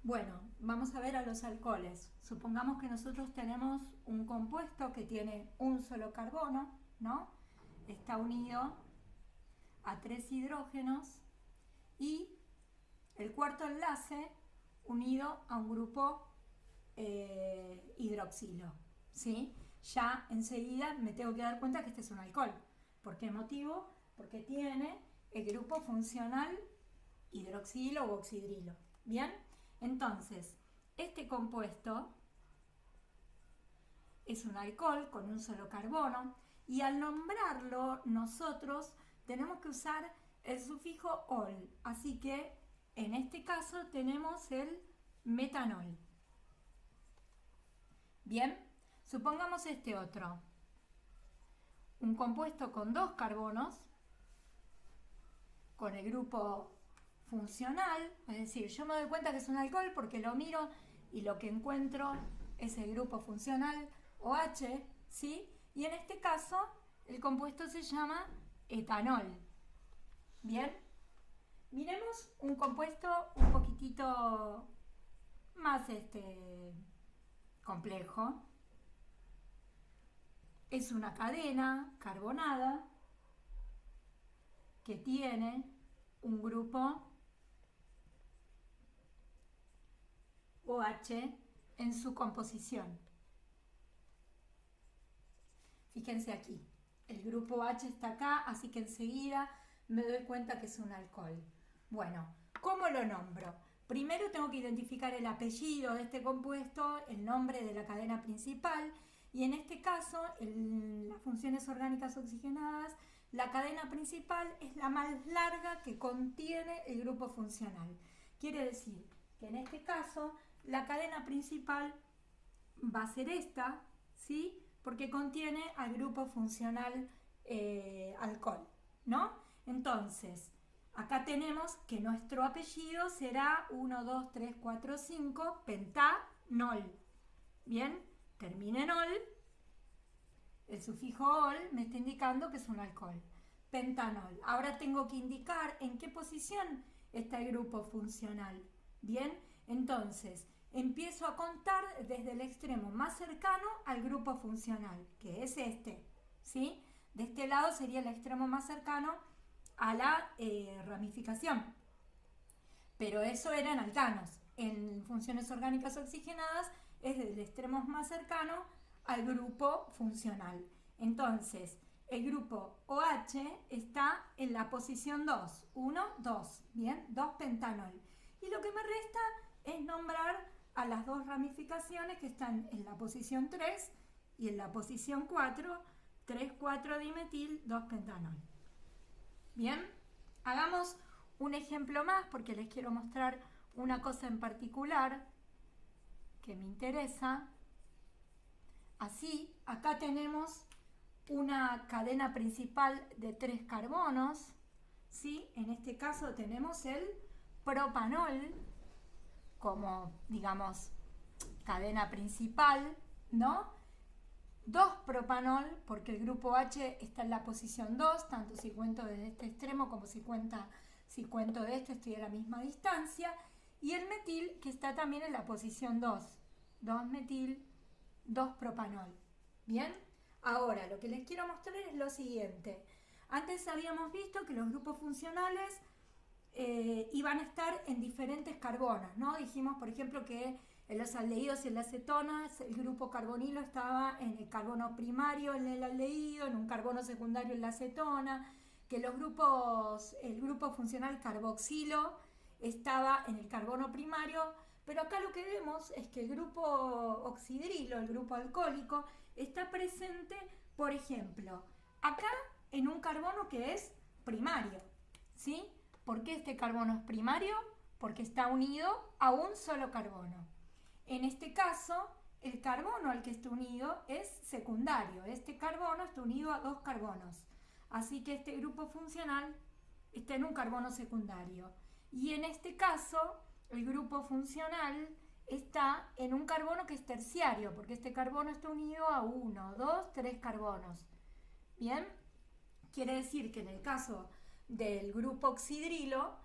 Bueno, vamos a ver a los alcoholes. Supongamos que nosotros tenemos un compuesto que tiene un solo carbono, ¿no? Está unido a 3 hidrógenos y el cuarto enlace unido a un grupo hidroxilo, ¿sí? Ya enseguida me tengo que dar cuenta que este es un alcohol. ¿Por qué motivo? Porque tiene el grupo funcional hidroxilo u oxidrilo. ¿Bien? Entonces, este compuesto es un alcohol con un solo carbono y al nombrarlo nosotros tenemos que usar el sufijo ol. Así que en este caso tenemos el metanol. Bien, supongamos este otro. Un compuesto con 2 carbonos, con el grupo funcional, es decir, yo me doy cuenta que es un alcohol porque lo miro y lo que encuentro es el grupo funcional OH, ¿sí? Y en este caso el compuesto se llama etanol. Bien, miremos un compuesto un poquitito más complejo. Es una cadena carbonada que tiene un grupo OH en su composición. Fíjense aquí, el grupo OH está acá, así que enseguida me doy cuenta que es un alcohol. Bueno, ¿cómo lo nombro? Primero tengo que identificar el apellido de este compuesto, el nombre de la cadena principal, y en este caso, las funciones orgánicas oxigenadas, la cadena principal es la más larga que contiene el grupo funcional. Quiere decir que en este caso, la cadena principal va a ser esta, ¿sí? Porque contiene al grupo funcional alcohol, ¿no? Entonces, acá tenemos que nuestro apellido será 1, 2, 3, 4, 5, pentanol. Bien, termina en ol, el sufijo ol me está indicando que es un alcohol. Pentanol. Ahora tengo que indicar en qué posición está el grupo funcional. Bien, entonces empiezo a contar desde el extremo más cercano al grupo funcional, que es este, ¿sí? De este lado sería el extremo más cercano a la ramificación. Pero eso eran alcanos. En funciones orgánicas oxigenadas es del extremo más cercano al grupo funcional. Entonces, el grupo OH está en la posición 2. 1, 2. Bien, 2 pentanol. Y lo que me resta es nombrar a las dos ramificaciones que están en la posición 3 y en la posición 4. 3, 4 dimetil, 2 pentanol. Bien, hagamos un ejemplo más porque les quiero mostrar una cosa en particular que me interesa. Así, acá tenemos una cadena principal de 3 carbonos, ¿sí? En este caso tenemos el propanol como, digamos, cadena principal, ¿no? 2 propanol, porque el grupo H está en la posición 2, tanto si cuento desde este extremo como si cuento de este, estoy a la misma distancia. Y el metil, que está también en la posición 2. 2 metil, 2 propanol. ¿Bien? Ahora, lo que les quiero mostrar es lo siguiente. Antes habíamos visto que los grupos funcionales iban a estar en diferentes carbonos, ¿no? Dijimos, por ejemplo, que en los aldehídos y en las cetonas el grupo carbonilo estaba en el carbono primario en el aldehído, en un carbono secundario en la cetona, que el grupo funcional carboxilo estaba en el carbono primario, pero acá lo que vemos es que el grupo oxidrilo, el grupo alcohólico, está presente, por ejemplo, acá en un carbono que es primario, ¿sí? ¿Por qué este carbono es primario? Porque está unido a un solo carbono. En este caso, el carbono al que está unido es secundario. Este carbono está unido a 2 carbonos. Así que este grupo funcional está en un carbono secundario. Y en este caso, el grupo funcional está en un carbono que es terciario, porque este carbono está unido a 1, 2, 3 carbonos. ¿Bien? Quiere decir que en el caso del grupo oxidrilo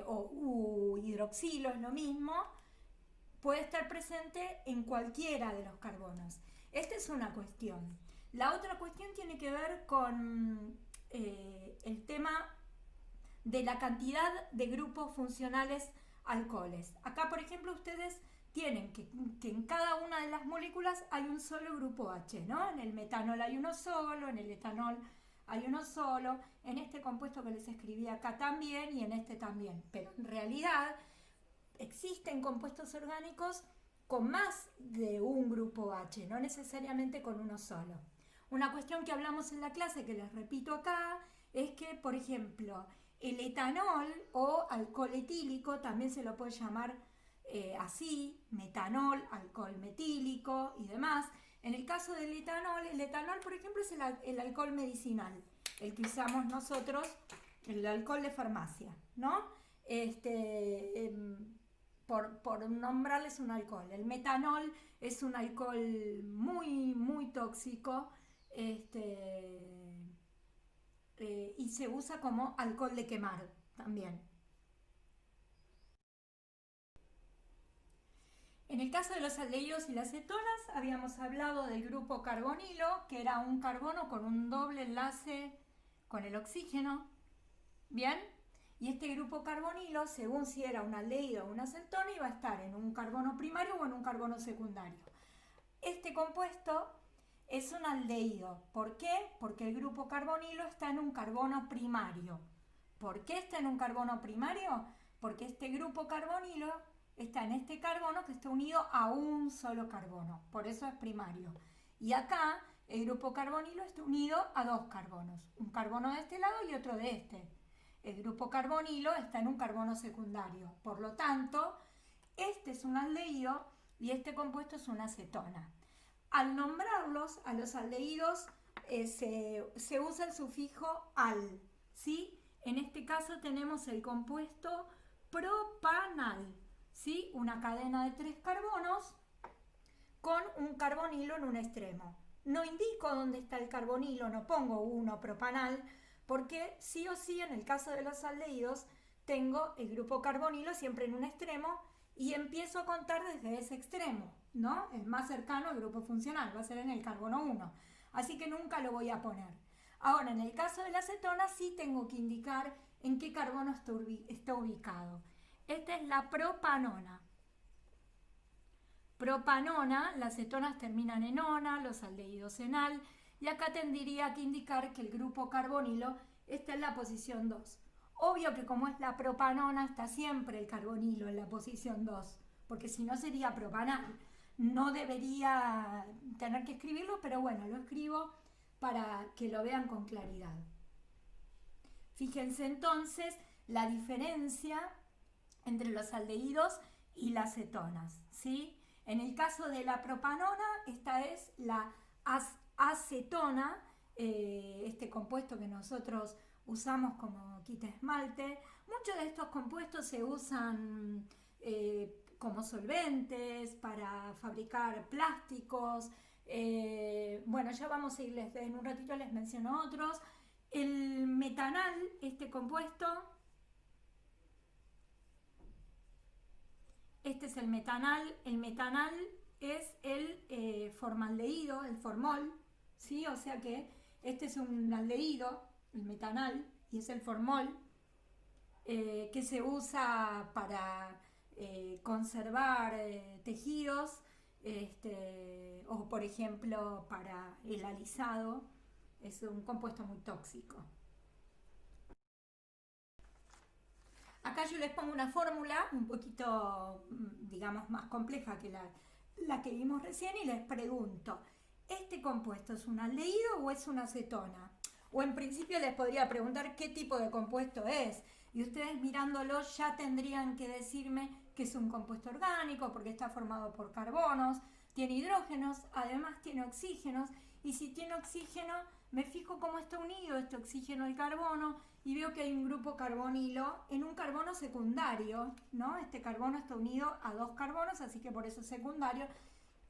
o hidroxilo es lo mismo, puede estar presente en cualquiera de los carbonos. Esta es una cuestión. La otra cuestión tiene que ver con el tema de la cantidad de grupos funcionales alcoholes. Acá, por ejemplo, ustedes tienen que en cada una de las moléculas hay un solo grupo H, ¿no? En el metanol hay uno solo, en el etanol hay uno solo, en este compuesto que les escribí acá también y en este también. Pero en realidad existen compuestos orgánicos con más de un grupo H, no necesariamente con uno solo. Una cuestión que hablamos en la clase, que les repito acá, es que, por ejemplo, el etanol o alcohol etílico, también se lo puede llamar así, metanol, alcohol metílico y demás. En el caso del etanol, por ejemplo, es el alcohol medicinal, el que usamos nosotros, el alcohol de farmacia, ¿no? Por nombrarles un alcohol. El metanol es un alcohol muy, muy tóxico, y se usa como alcohol de quemar también. En el caso de los aldehídos y las cetonas, habíamos hablado del grupo carbonilo, que era un carbono con un doble enlace con el oxígeno. ¿Bien? Y este grupo carbonilo, según si era un aldehído o una cetona, iba a estar en un carbono primario o en un carbono secundario. Este compuesto es un aldehído. ¿Por qué? Porque el grupo carbonilo está en un carbono primario. ¿Por qué está en un carbono primario? Porque este grupo carbonilo está en este carbono que está unido a un solo carbono. Por eso es primario. Y acá el grupo carbonilo está unido a dos carbonos. Un carbono de este lado y otro de este. El grupo carbonilo está en un carbono secundario. Por lo tanto, este es un aldehído y este compuesto es una cetona. Al nombrarlos, a los aldehídos, se usa el sufijo al, ¿sí? En este caso tenemos el compuesto propanal, ¿sí? Una cadena de 3 carbonos con un carbonilo en un extremo. No indico dónde está el carbonilo, no pongo 1 propanal, porque sí o sí en el caso de los aldehídos tengo el grupo carbonilo siempre en un extremo y empiezo a contar desde ese extremo, ¿no? El más cercano al grupo funcional va a ser en el carbono 1, así que nunca lo voy a poner. Ahora, en el caso de la cetona sí tengo que indicar en qué carbono está ubicado. Esta es la propanona. Propanona, las cetonas terminan en ona, los aldehídos en al, y acá tendría que indicar que el grupo carbonilo está en la posición 2. Obvio que como es la propanona está siempre el carbonilo en la posición 2, porque si no sería propanal. No debería tener que escribirlo, pero bueno, lo escribo para que lo vean con claridad. Fíjense entonces la diferencia entre los aldehídos y las cetonas, ¿sí? En el caso de la propanona, esta es la acetona, este compuesto que nosotros usamos como quita esmalte. Muchos de estos compuestos se usan como solventes para fabricar plásticos. Bueno, ya vamos a irles, en un ratito les menciono otros. El metanal, este compuesto, este es el metanal. El metanal es el formaldehído, el formol, ¿sí? O sea que este es un aldehído, el metanal, y es el formol, que se usa para conservar tejidos, o por ejemplo para el alisado. Es un compuesto muy tóxico. Acá yo les pongo una fórmula un poquito, digamos, más compleja que la que vimos recién y les pregunto, ¿este compuesto es un aldehído o es una cetona? O en principio les podría preguntar qué tipo de compuesto es y ustedes mirándolo ya tendrían que decirme que es un compuesto orgánico porque está formado por carbonos, tiene hidrógenos, además tiene oxígenos y si tiene oxígeno me fijo cómo está unido este oxígeno al carbono y veo que hay un grupo carbonilo en un carbono secundario, ¿no? Este carbono está unido a 2 carbonos, así que por eso es secundario.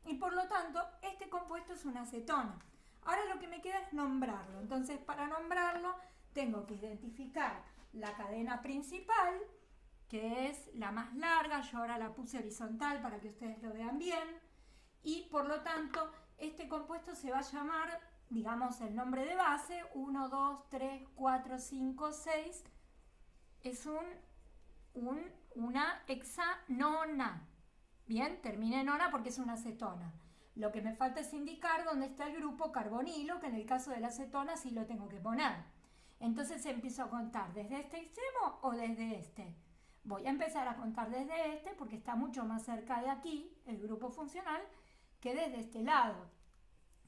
Y por lo tanto, este compuesto es una cetona. Ahora lo que me queda es nombrarlo. Entonces, para nombrarlo, tengo que identificar la cadena principal, que es la más larga. Yo ahora la puse horizontal para que ustedes lo vean bien. Y por lo tanto, este compuesto se va a llamar, digamos, el nombre de base, 1, 2, 3, 4, 5, 6. Es una hexanona. Bien, termina en ona porque es una acetona. Lo que me falta es indicar dónde está el grupo carbonilo, que en el caso de la acetona sí lo tengo que poner. Entonces empiezo a contar desde este extremo o desde este. Voy a empezar a contar desde este porque está mucho más cerca de aquí, el grupo funcional, que desde este lado.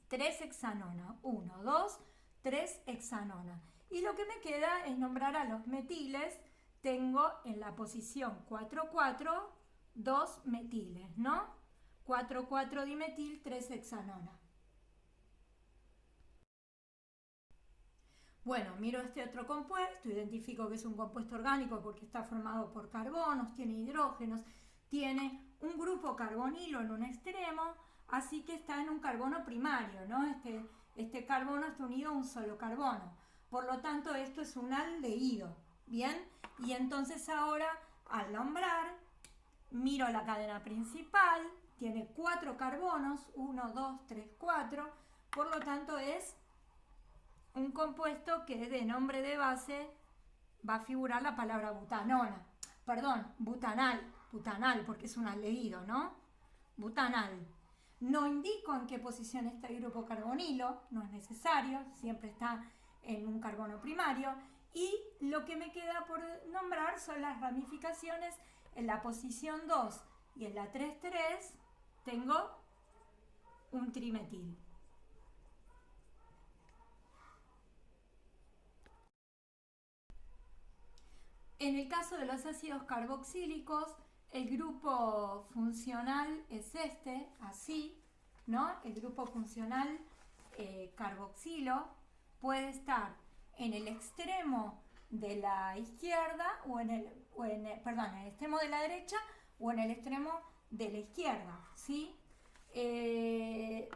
3 hexanona. 1, 2, 3 hexanona. Y lo que me queda es nombrar a los metiles. Tengo en la posición 4, 4, 2 metiles, ¿no? 4, 4 dimetil, 3 hexanona. Bueno, miro este otro compuesto, identifico que es un compuesto orgánico porque está formado por carbonos, tiene hidrógenos, tiene un grupo carbonilo en un extremo, así que está en un carbono primario, ¿no? Este carbono está unido a un solo carbono. Por lo tanto, esto es un aldehído, ¿bien? Y entonces ahora, al nombrar, miro la cadena principal, tiene 4 carbonos, 1, 2, 3, 4, por lo tanto es un compuesto que de nombre de base va a figurar la palabra butanona. Perdón, butanal, porque es un aldehído, ¿no? Butanal. No indico en qué posición está el grupo carbonilo, no es necesario, siempre está en un carbono primario. Y lo que me queda por nombrar son las ramificaciones. En la posición 2 y en la 3,3 tengo un trimetil. En el caso de los ácidos carboxílicos, el grupo funcional es este, así, ¿no? El grupo funcional carboxilo puede estar en el extremo de la izquierda en el extremo de la derecha o en el extremo de la izquierda, ¿sí? En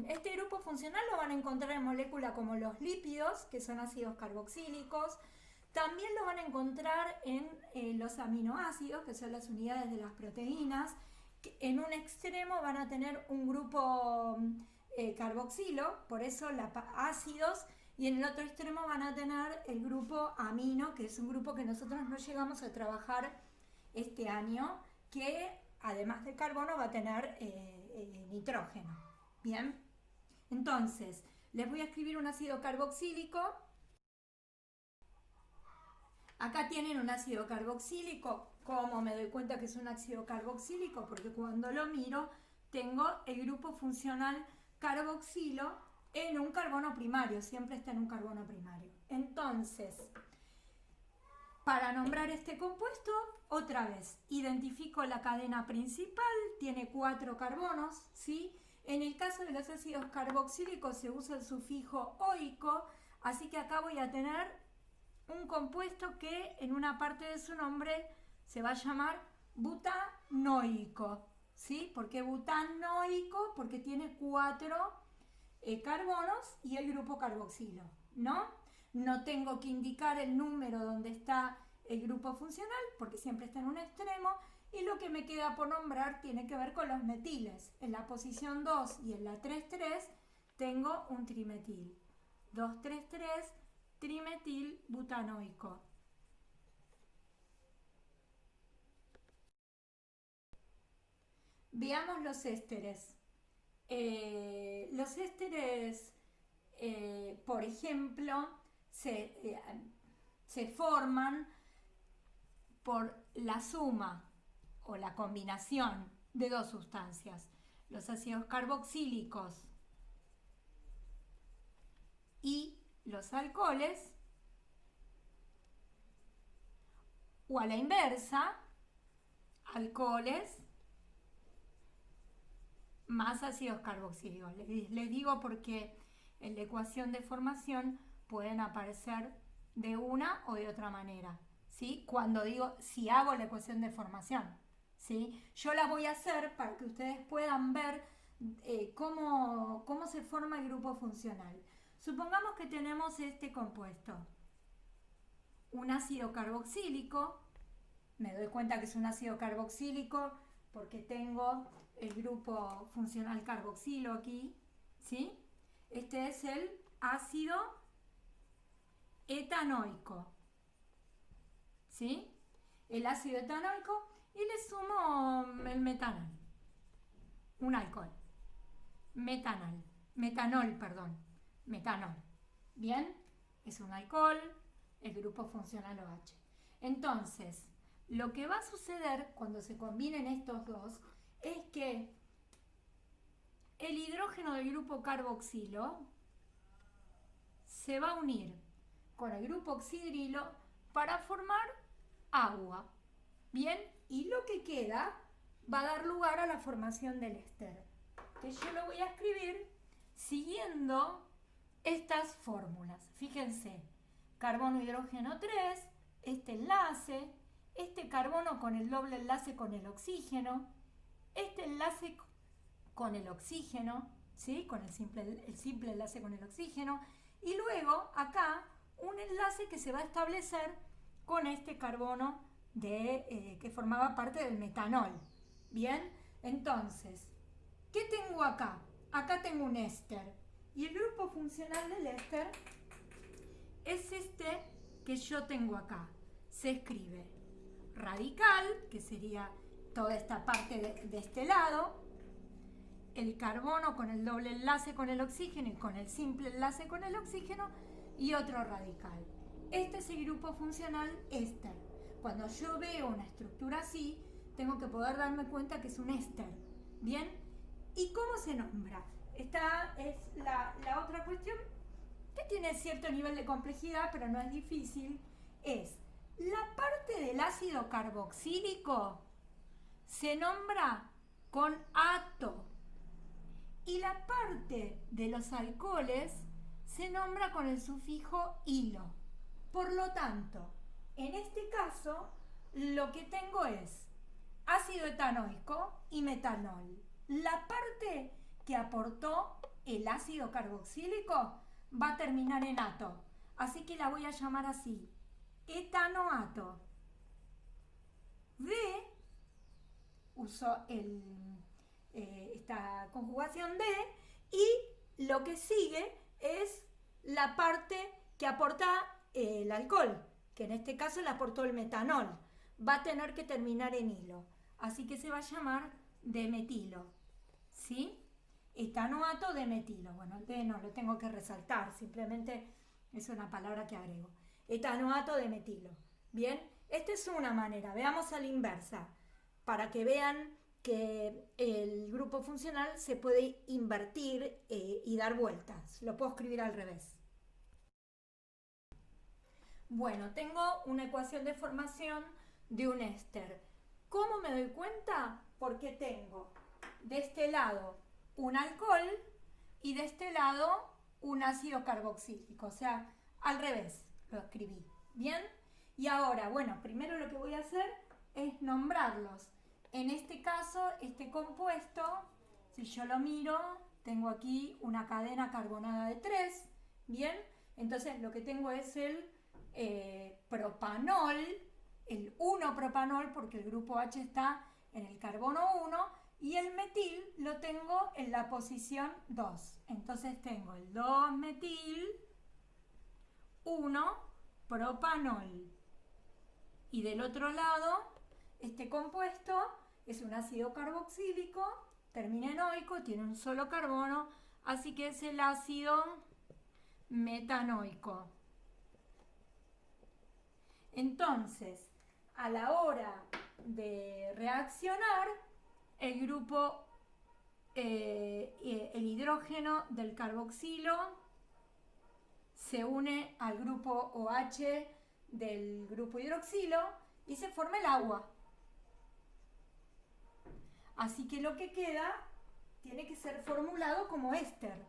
este grupo funcional lo van a encontrar en moléculas como los lípidos, que son ácidos carboxílicos. También lo van a encontrar en los aminoácidos, que son las unidades de las proteínas. Que en un extremo van a tener un grupo carboxilo, por eso ácidos, y en el otro extremo van a tener el grupo amino, que es un grupo que nosotros no llegamos a trabajar este año, que además de carbono va a tener nitrógeno. Bien, entonces les voy a escribir un ácido carboxílico. Acá tienen un ácido carboxílico. ¿Cómo me doy cuenta que es un ácido carboxílico? Porque cuando lo miro tengo el grupo funcional carboxilo en un carbono primario, siempre está en un carbono primario. Entonces, para nombrar este compuesto, otra vez, identifico la cadena principal, tiene 4 carbonos, ¿sí? En el caso de los ácidos carboxílicos se usa el sufijo oico, así que acá voy a tener un compuesto que en una parte de su nombre se va a llamar butanoico, ¿sí? ¿Por qué butanoico? Porque tiene 4 carbonos y el grupo carboxilo, ¿no? No tengo que indicar el número donde está el grupo funcional porque siempre está en un extremo, y lo que me queda por nombrar tiene que ver con los metiles. En la posición 2 y en la 3,3 tengo un trimetil. 2,3,3 trimetil butanoico. Veamos los ésteres. Los ésteres, por ejemplo, se forman por la suma o la combinación de 2 sustancias, los ácidos carboxílicos y los alcoholes, o a la inversa, alcoholes más ácidos carboxílicos. Les digo porque en la ecuación de formación pueden aparecer de una o de otra manera, ¿sí? Cuando digo, si hago la ecuación de formación, ¿sí? Yo la voy a hacer para que ustedes puedan ver cómo se forma el grupo funcional. Supongamos que tenemos este compuesto, un ácido carboxílico, Me doy cuenta que es un ácido carboxílico porque tengo el grupo funcional carboxilo aquí, ¿sí? Este es el ácido etanoico, ¿sí? El ácido etanoico y le sumo el metanol, un alcohol, metanol, ¿bien? Es un alcohol, el grupo funcional OH. Entonces, lo que va a suceder cuando se combinen estos dos es que el hidrógeno del grupo carboxilo se va a unir con el grupo oxidrilo para formar agua. Bien, y lo que queda va a dar lugar a la formación del éster, que yo lo voy a escribir siguiendo estas fórmulas. Fíjense, carbono, hidrógeno 3, este enlace, este carbono con el doble enlace con el oxígeno, este enlace con el oxígeno, ¿sí? Con el simple enlace con el oxígeno, y luego acá un enlace que se va a establecer con este carbono que formaba parte del metanol. Bien, entonces, ¿qué tengo acá? Acá tengo un éster, y el grupo funcional del éster es este que yo tengo acá. Se escribe radical, que sería toda esta parte de este lado, el carbono con el doble enlace con el oxígeno y con el simple enlace con el oxígeno, y otro radical. Este es el grupo funcional éster. Cuando yo veo una estructura así, tengo que poder darme cuenta que es un éster. ¿Bien? ¿Y cómo se nombra? Esta es la otra cuestión que tiene cierto nivel de complejidad, pero no es difícil. Es la parte del ácido carboxílico se nombra con ato, y la parte de los alcoholes se nombra con el sufijo ilo. Por lo tanto, en este caso, lo que tengo es ácido etanoico y metanol. La parte que aportó el ácido carboxílico va a terminar en ato, así que la voy a llamar así, etanoato. De, uso esta conjugación de, y lo que sigue es la parte que aporta el alcohol, que en este caso le aportó el metanol. Va a tener que terminar en hilo, así que se va a llamar demetilo, ¿sí? Etanoato de metilo. Bueno, el D no lo tengo que resaltar, simplemente es una palabra que agrego. Etanoato de metilo. Bien, esta es una manera. Veamos a la inversa, para que vean que el grupo funcional se puede invertir y dar vueltas. Lo puedo escribir al revés. Bueno, tengo una ecuación de formación de un éster. ¿Cómo me doy cuenta? Porque tengo de este lado un alcohol y de este lado un ácido carboxílico, o sea, al revés lo escribí. ¿Bien? Y ahora, bueno, primero lo que voy a hacer es nombrarlos. En este caso, este compuesto, si yo lo miro, tengo aquí una cadena carbonada de 3, ¿bien? Entonces lo que tengo es el propanol, el 1-propanol, porque el grupo H está en el carbono 1, y el metil lo tengo en la posición 2. Entonces tengo el 2-metil, 1-propanol. Y del otro lado, este compuesto es un ácido carboxílico, termina en oico, tiene un solo carbono, así que es el ácido metanoico. Entonces, a la hora de reaccionar, el grupo, el hidrógeno del carboxilo se une al grupo OH del grupo hidroxilo y se forma el agua. Así que lo que queda tiene que ser formulado como éster.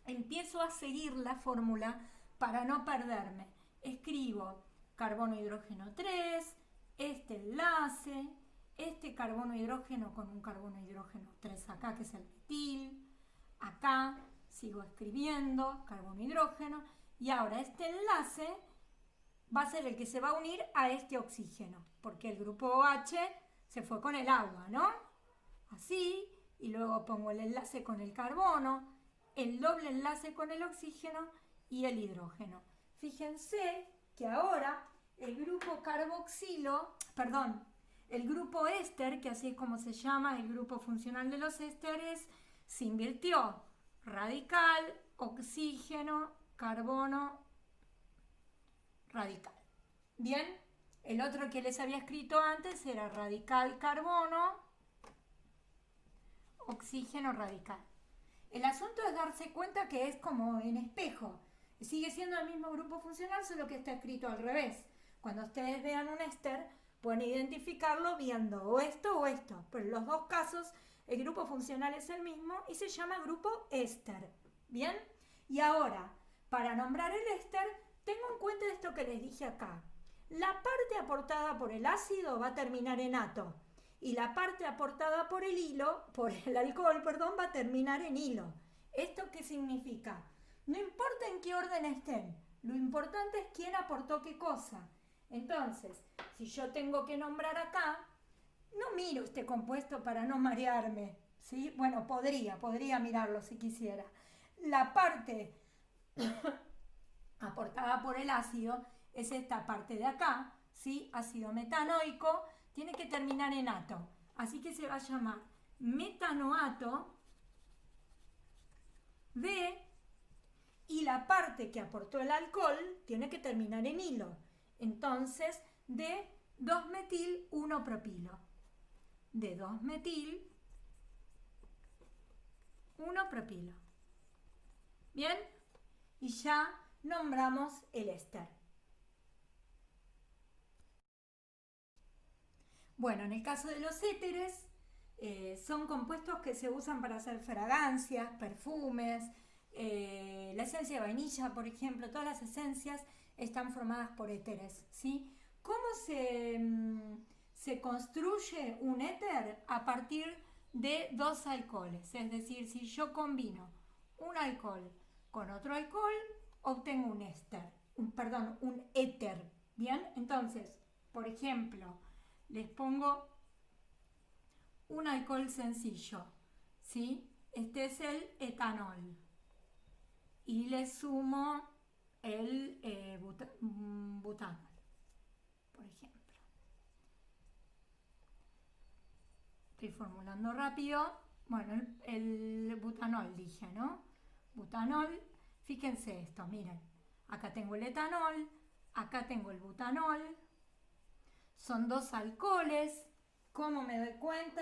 Empiezo a seguir la fórmula para no perderme. Escribo carbono hidrógeno 3, este enlace, este carbono hidrógeno con un carbono hidrógeno 3 acá, que es el metil. Acá sigo escribiendo carbono hidrógeno, y ahora este enlace va a ser el que se va a unir a este oxígeno, porque el grupo OH se fue con el agua, ¿no? Así, y luego pongo el enlace con el carbono, el doble enlace con el oxígeno y el hidrógeno. Fíjense que ahora el grupo carboxilo, perdón, el grupo éster, que así es como se llama el grupo funcional de los ésteres, se invirtió. Radical, oxígeno, carbono, radical. Bien, el otro que les había escrito antes era radical, carbono, oxígeno, radical. El asunto es darse cuenta que es como en espejo. Sigue siendo el mismo grupo funcional, solo que está escrito al revés. Cuando ustedes vean un éster, pueden identificarlo viendo o esto, pero en los dos casos el grupo funcional es el mismo y se llama grupo éster. ¿Bien? Y ahora, para nombrar el éster, tengo en cuenta esto que les dije acá. La parte aportada por el ácido va a terminar en ato y la parte aportada por el alcohol, va a terminar en hilo. ¿Esto qué significa? No importa en qué orden estén, lo importante es quién aportó qué cosa. Entonces, si yo tengo que nombrar acá, no miro este compuesto para no marearme, ¿sí? Bueno, podría mirarlo si quisiera. La parte aportada por el ácido es esta parte de acá, ¿sí? Ácido metanoico, tiene que terminar en ato. Así que se va a llamar metanoato B, y la parte que aportó el alcohol tiene que terminar en hilo. Entonces, de 2-metil 1-propilo. De 2-metil 1-propilo. ¿Bien? Y ya nombramos el éster. Bueno, en el caso de los éteres, son compuestos que se usan para hacer fragancias, perfumes, la esencia de vainilla, por ejemplo, todas las esencias están formadas por éteres, ¿sí? ¿Cómo se construye un éter? A partir de dos alcoholes, es decir, si yo combino un alcohol con otro alcohol, obtengo un éter, ¿bien? Entonces, por ejemplo, les pongo un alcohol sencillo, ¿sí? Este es el etanol. Y le sumo el butanol, por ejemplo. Estoy formulando rápido. Bueno, el butanol dije, ¿no? Butanol, fíjense esto, miren. Acá tengo el etanol, acá tengo el butanol. Son dos alcoholes. ¿Cómo me doy cuenta?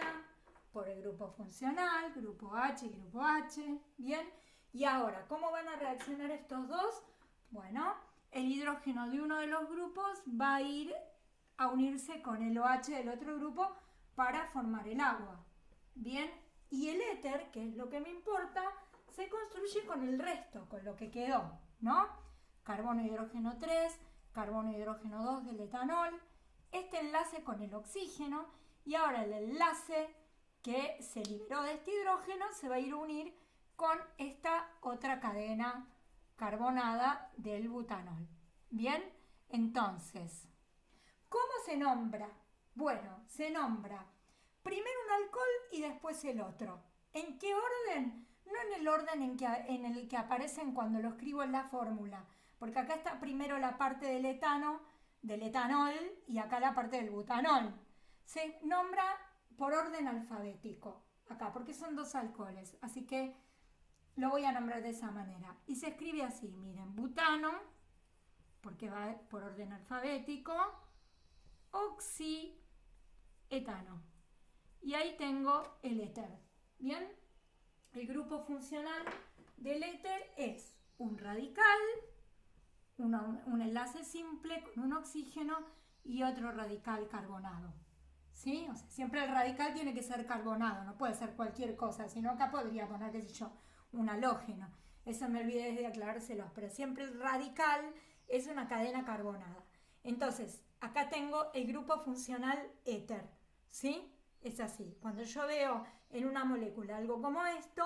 Por el grupo funcional, grupo H y grupo H. Bien. Y ahora, ¿cómo van a reaccionar estos dos? Bueno, el hidrógeno de uno de los grupos va a ir a unirse con el OH del otro grupo para formar el agua. Bien, y el éter, que es lo que me importa, se construye con el resto, con lo que quedó, ¿no? Carbono, hidrógeno 3, carbono, hidrógeno 2 del etanol, este enlace con el oxígeno, y ahora el enlace que se liberó de este hidrógeno se va a ir a unir con esta otra cadena carbonada del butanol. Bien, entonces, ¿cómo se nombra? Bueno, se nombra primero un alcohol y después el otro. ¿En qué orden? No en el orden en el que aparecen cuando lo escribo en la fórmula, porque acá está primero la parte del etanol y acá la parte del butanol. Se nombra por orden alfabético acá, porque son dos alcoholes, así que lo voy a nombrar de esa manera. Y se escribe así, miren, butano, porque va por orden alfabético, oxietano. Y ahí tengo el éter. ¿Bien? El grupo funcional del éter es un radical, un enlace simple con un oxígeno y otro radical carbonado. ¿Sí? O sea, siempre el radical tiene que ser carbonado, no puede ser cualquier cosa, sino acá podría poner, qué sé yo, un halógeno. Eso me olvidé de aclarárselos, pero siempre el radical es una cadena carbonada. Entonces, acá tengo el grupo funcional éter, ¿sí? Es así. Cuando yo veo en una molécula algo como esto,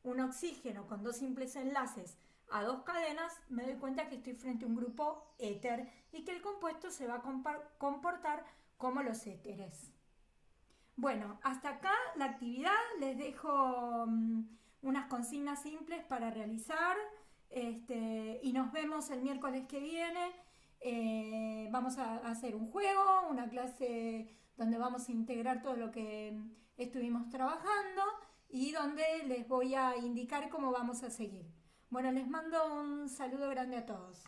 un oxígeno con dos simples enlaces a dos cadenas, me doy cuenta que estoy frente a un grupo éter y que el compuesto se va a comportar como los éteres. Bueno, hasta acá la actividad. Les dejo unas consignas simples para realizar y nos vemos el miércoles que viene. Vamos a hacer un juego, una clase donde vamos a integrar todo lo que estuvimos trabajando y donde les voy a indicar cómo vamos a seguir. Bueno, les mando un saludo grande a todos.